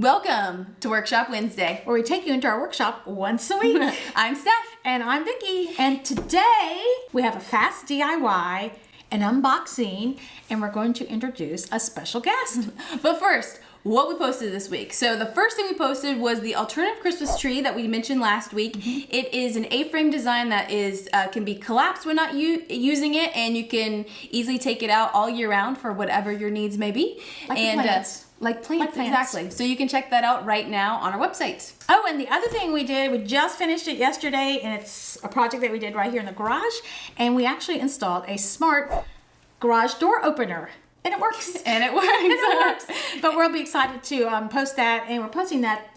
Welcome to Workshop Wednesday, where we take you into our workshop once a week. I'm Steph. And I'm Vicki. And today we have a fast DIY, an unboxing, and we're going to introduce a special guest. But first, what we posted this week. So the first thing we posted was the alternative Christmas tree that we mentioned last week. It is an A-frame design that is can be collapsed when not using it, and you can easily take it out all year round for whatever your needs may be. Like plants. Like plants, exactly. So you can check that out right now on our website. Oh, and the other thing we did, we just finished it yesterday, and it's a project that we did right here in the garage, and we actually installed a smart garage door opener. And it works. And it works. But we'll be excited to post that, and we're posting that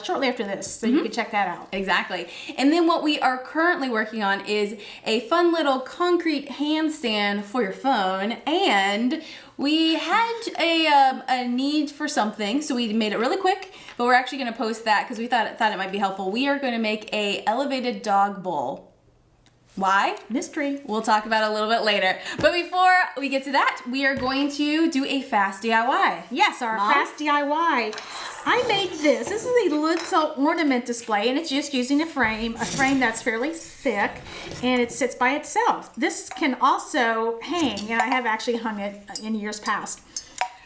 shortly after this, so you can check that out. Exactly. And then what we are currently working on is a fun little concrete handstand for your phone, and we had a need for something, so we made it really quick, but we're actually going to post that because we thought it might be helpful. We are going to make a elevated dog bowl. Why? Mystery. We'll talk about it a little bit later. But before we get to that, we are going to do a fast DIY. Yes, our fast DIY. I made this. This is a little ornament display, and it's just using a frame that's fairly thick, and it sits by itself. This can also hang, and I have actually hung it in years past.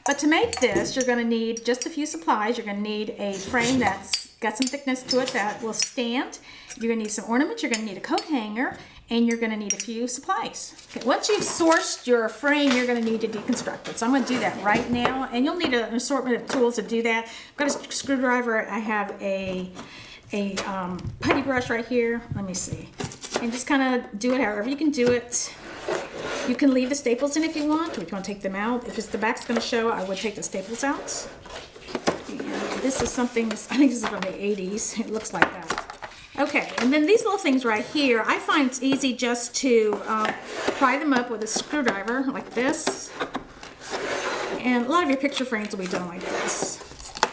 But to make this, you're going to need just a few supplies. You're going to need a frame that's got some thickness to it that will stand. You're going to need some ornaments. You're going to need a coat hanger, and you're going to need a few supplies. Okay, once you've sourced your frame, you're going to need to deconstruct it. So I'm going to do that right now, and you'll need an assortment of tools to do that. I've got a screwdriver. I have a putty brush right here. Let me see. And just kind of do it however you can do it. You can leave the staples in if you want, or if you want to take them out. If it's the back's going to show, I would take the staples out. And this is something, I think this is from the 80s. It looks like that. Okay, and then these little things right here, I find it's easy just to pry them up with a screwdriver like this. And a lot of your picture frames will be done like this.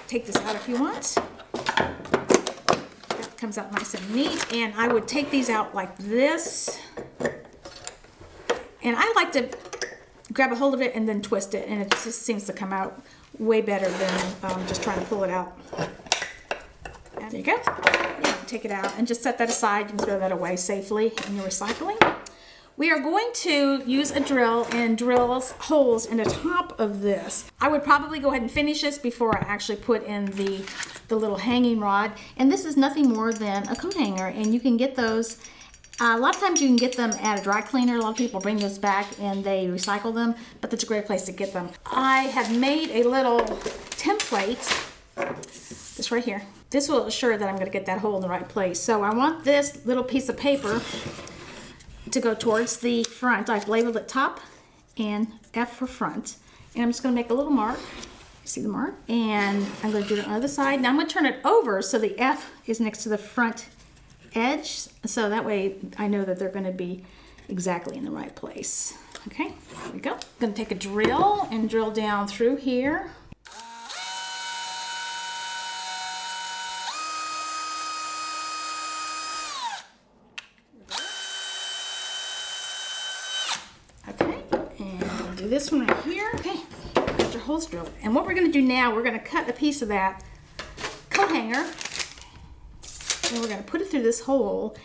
Take this out if you want. That comes out nice and neat. And I would take these out like this. And I like to grab a hold of it and then twist it, and it just seems to come out way better than just trying to pull it out. And there you go. Take it out and just set that aside and throw that away safely in your recycling. We are going to use a drill and drill holes in the top of this. I would probably go ahead and finish this before I actually put in the little hanging rod. And this is nothing more than a coat hanger, and you can get those. A lot of times you can get them at a dry cleaner. A lot of people bring those back and they recycle them, but that's a great place to get them. I have made a little template, this right here. This will assure that I'm going to get that hole in the right place. So I want this little piece of paper to go towards the front. I've labeled it top and F for front. And I'm just going to make a little mark. See the mark? And I'm going to do it on the other side. Now I'm going to turn it over so the F is next to the front edge. So that way I know that they're going to be exactly in the right place. Okay, there we go. I'm going to take a drill and drill down through here. This one right here. Okay, got your holes drilled. And what we're going to do now, we're going to cut a piece of that coat hanger, and we're going to put it through this hole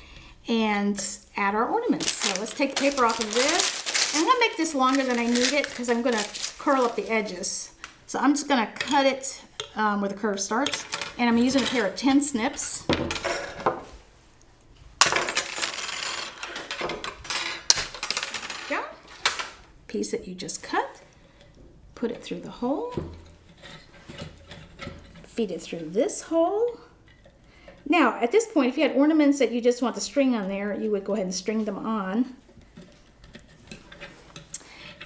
and add our ornaments. So let's take the paper off of this. And I'm going to make this longer than I need it because I'm going to curl up the edges. So I'm just going to cut it where the curve starts, and I'm using a pair of 10 snips. Piece that you just cut, put it through the hole, feed it through this hole. Now at this point, if you had ornaments that you just want the string on there, you would go ahead and string them on.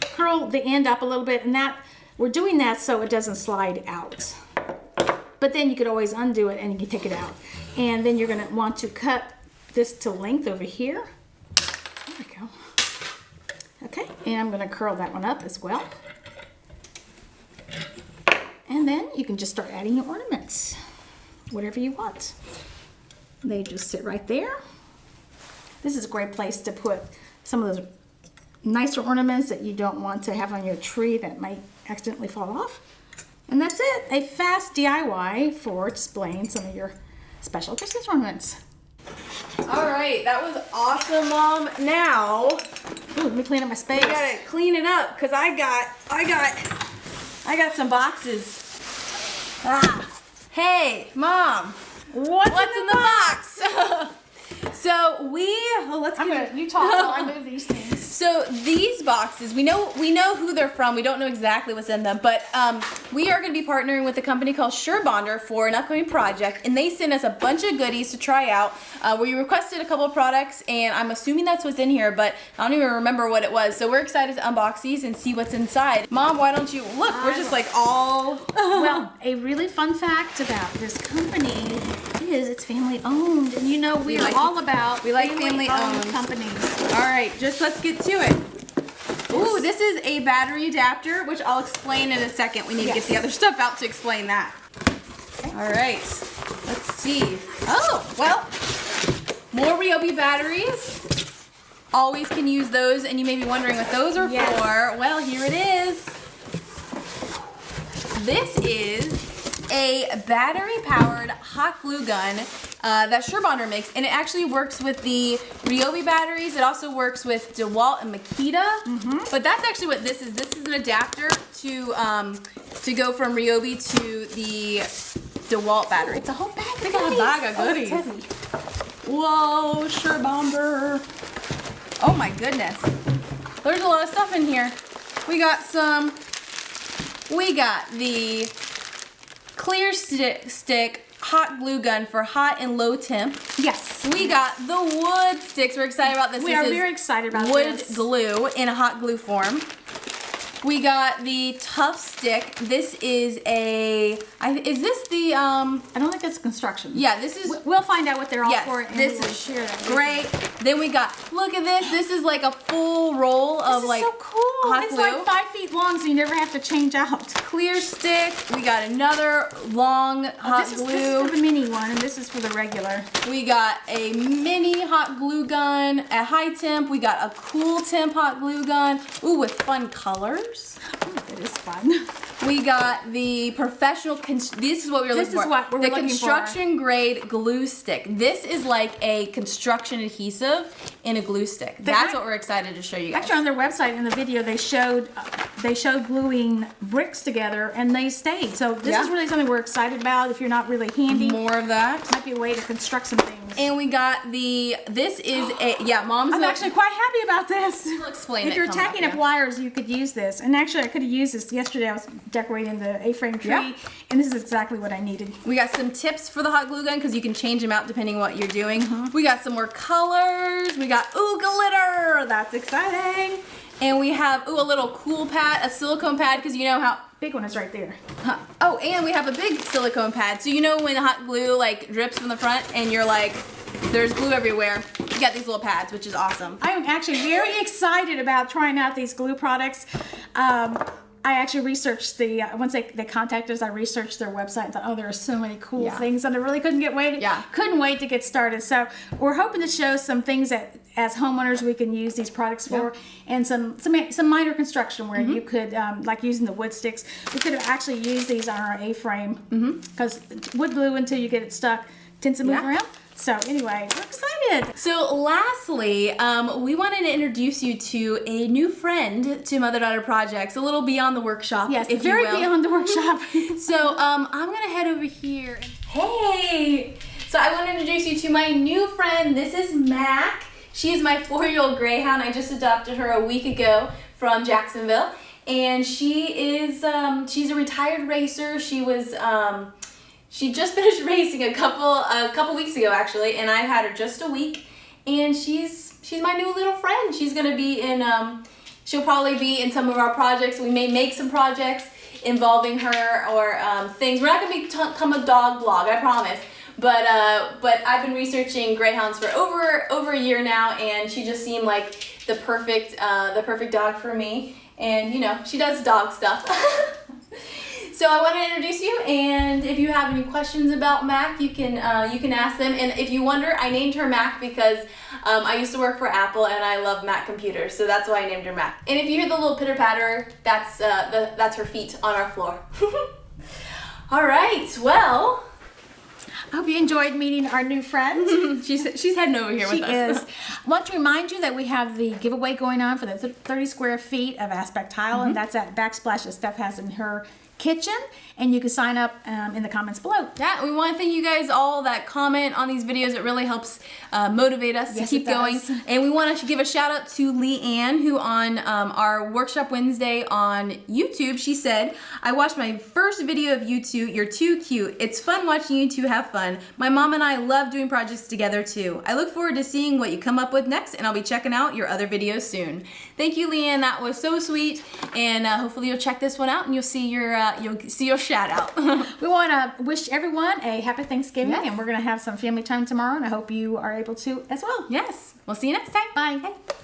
Curl the end up a little bit, and that we're doing that so it doesn't slide out. But then you could always undo it and you can take it out. And then you're going to want to cut this to length over here. There we go. Okay, and I'm going to curl that one up as well. And then you can just start adding your ornaments, whatever you want. They just sit right there. This is a great place to put some of those nicer ornaments that you don't want to have on your tree that might accidentally fall off. And that's it. A fast DIY for displaying some of your special Christmas ornaments. All right, that was awesome, Mom. Now Ooh, let me clean up my space. we gotta clean it up because I got some boxes. Ah, hey, Mom, What's in the box? So you talk while I move these things. So these boxes, we know who they're from. We don't know exactly what's in them, but we are going to be partnering with a company called SureBonder for an upcoming project, and they sent us a bunch of goodies to try out. We requested a couple of products, and I'm assuming that's what's in here, but I don't even remember what it was. So we're excited to unbox these and see what's inside. Mom, why don't you look? We're just like all. Well, a really fun fact about this company is it's family owned, and you know we are all about family owned companies. All right, let's get to it. Ooh, this is a battery adapter, which I'll explain in a second. We need to get the other stuff out to explain that. All right, let's see. Oh, well, more Ryobi batteries. Always can use those, and you may be wondering what those are for. Well, here it is. This is a battery-powered hot glue gun that SureBonder makes, and it actually works with the Ryobi batteries. It also works with DeWalt and Makita, but that's actually what this is. This is an adapter to go from Ryobi to the DeWalt battery. It's a whole bag. They got a bag of goodies. Whoa, SureBonder! Oh my goodness, there's a lot of stuff in here. We got the clear stick hot glue gun for hot and low temp. Yes. We got the wood sticks. We're excited about this. We are very excited about wood this. glue in a hot glue form. We got the tough stick. This is is this the I don't think that's construction. Yeah, this is. We'll find out what they're all Yes, for, and this we will is share that. great. Then we got, look at this. This is like a full roll of This like is so cool. hot It's glue. like 5 feet long, so you never have to change out. Clear stick. We got another long hot This glue. is for the mini one, and this is for the regular. We got a mini hot glue gun at high temp. We got a cool temp hot glue gun. Ooh, with fun colors. It is fun. We got the professional, this is what we were looking for. This is what we're the looking for. construction grade glue stick. This is like a construction adhesive in a glue stick. That's what we're excited to show you guys. Actually, on their website in the video, they showed gluing bricks together, and they stayed. So this is really something we're excited about. If you're not really handy, More of that. might be a way to construct some things. And we got this is Mom's. I'm actually quite happy about this. We'll explain If it you're coming up, tacking up wires, you could use this. And actually, I could have used this yesterday. I was decorating the A-frame tree, and this is exactly what I needed. We got some tips for the hot glue gun because you can change them out depending on what you're doing. We got some more colors. We got glitter. That's exciting. And we have a little cool pad, a silicone pad, because you know how Big one is right there. Oh, and we have a big silicone pad. So you know when the hot glue like drips from the front and you're like, there's glue everywhere. You got these little pads, which is awesome. I'm actually very excited about trying out these glue products. I actually researched once they contacted us, I researched their website and thought, oh, there are so many cool things, and I really couldn't wait to get started. So we're hoping to show some things that as homeowners we can use these products for, and some minor construction where you could, like using the wood sticks, we could have actually used these on our A-frame, because wood glue, until you get it stuck, tends to move around. So anyway, we're excited. So lastly, we wanted to introduce you to a new friend to Mother Daughter Projects, a little beyond the workshop. Yes, if very you will. beyond the workshop. So I'm gonna head over here. Hey! So I want to introduce you to my new friend. This is Mac. She is my 4-year-old Greyhound. I just adopted her a week ago from Jacksonville, and she is she's a retired racer. She just finished racing a couple weeks ago actually, and I've had her just a week, and she's my new little friend. She's gonna be in she'll probably be in some of our projects. We may make some projects involving her or things. We're not gonna become a dog blog, I promise. But I've been researching Greyhounds for over a year now, and she just seemed like the perfect dog for me. And you know, she does dog stuff. So I want to introduce you, and if you have any questions about Mac, you can ask them. And if you wonder, I named her Mac because I used to work for Apple, and I love Mac computers, so that's why I named her Mac. And if you hear the little pitter patter, that's her feet on our floor. All right, well, I hope you enjoyed meeting our new friend. she's heading over here She with us. is. I want to remind you that we have the giveaway going on for the 30 square feet of aspect tile, and that's at Backsplash that Steph has in her kitchen, and you can sign up in the comments below. Yeah, we want to thank you guys all that comment on these videos. It really helps motivate us to keep going. And we want to give a shout out to Leanne, who on our Workshop Wednesday on YouTube, she said, I watched my first video of you two. You're too cute. It's fun watching you two have fun. My mom and I love doing projects together too. I look forward to seeing what you come up with next, and I'll be checking out your other videos soon. Thank you, Leanne. That was so sweet. And hopefully you'll check this one out and you'll see your shout out. We want to wish everyone a happy Thanksgiving, Yes. and we're going to have some family time tomorrow, and I hope you are able to as well. Yes. We'll see you next time. Bye. Bye.